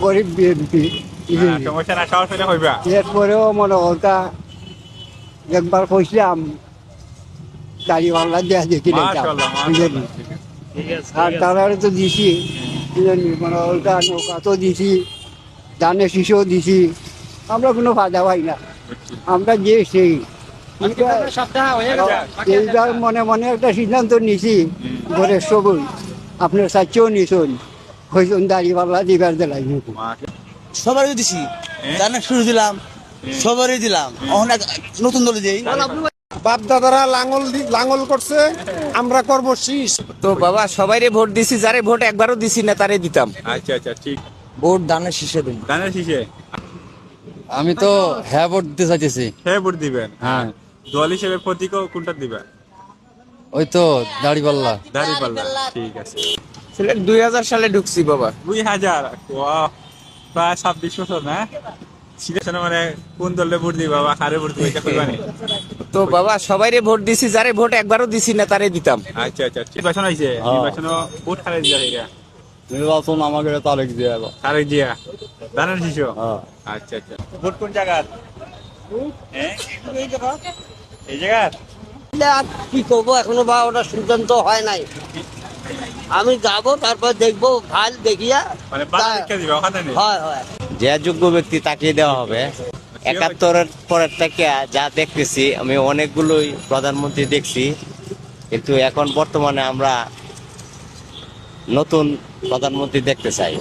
গরিব বিএনপি। সমস্যা না, সাহস হইলে হইবা। এরপরেও মনে হতা একবার কইছিলাম দাড়িওয়ালা দেয়া দেখি মাশাআল্লাহ, মাশাআল্লাহ, ঠিক আছে। আর তারা তো দিছি বুঝলেন, মানে ওটা নৌকা তো দিছি, ধানের শীষও দিছি, আমরা কোনো ফায়দা পাই না। আমরা যে সেই এইবার মনে মনে একটা সিদ্ধান্ত নিছি, ঘরের সবই আপনার সাচ্ছেও নিছুন, হইছুন দাড়িওয়ালা দিবার দেলাই। সবারই দিছি, জানা শুরু দিলাম, সবারই দিলাম। অনেক নতুন দলে দিই। বাপ দাদারা লাঙ্গল করছে, আমরা করবো শীষ। তো বাবা সবাইরে ভোট দিছি, যারে ভোট একবারও দিছি না তারে দিতাম। আচ্ছা আচ্ছা, ঠিক। ভোট ধানের শীষে দিন। ধানের শীষে আমি তো হ্যাঁ ভোট দিতে চাইতেছি। হ্যাঁ ভোট দিবেন। হ্যাঁ। দল হিসেবে প্রতীক কোনটা দিবেন? ওই তো দাড়িপাল্লা। দাঁড়িপাল্লা, ঠিক আছে। সিলেট 2000 সালে ঢুকছি বাবা। 2000, ওয়াও, প্রায় 26 বছর না? সিলেকশনে মানে কোন দলে ভোট দিবা বা কারে ভোট দিবা এটা কইবা নি? তো বাবা সবাইরে ভোট দিছি, যারে ভোট একবারও দিছি না তারে দিতাম। আচ্ছা আচ্ছা, নির্বাচন হয়েছে, নির্বাচন ভোট খারে দিয়া এটা নির্বাচন আমাকে তারিখ দিয়ে তারেক জিয়া, ধানের শিশু। আচ্ছা আচ্ছা, ভোট কোন জায়গার? হ্যাঁ, এই জায়গার। আর কি করবো এখনো বা ওটা সিদ্ধান্ত হয় নাই। আমি যাবো, তারপর দেখবো, ভাল দেখিয়া। মানে বাধা শিক্ষা দিবা ওখানে নেই? হয় হয়। যে যোগ্য ব্যক্তি তাকে দেওয়া হবে। 71-এর পরের থেকে যা দেখতেছি, আমি অনেকগুলোই প্রধানমন্ত্রী দেখছি, কিন্তু এখন বর্তমানে আমরা নতুন প্রধানমন্ত্রী দেখতে চাই।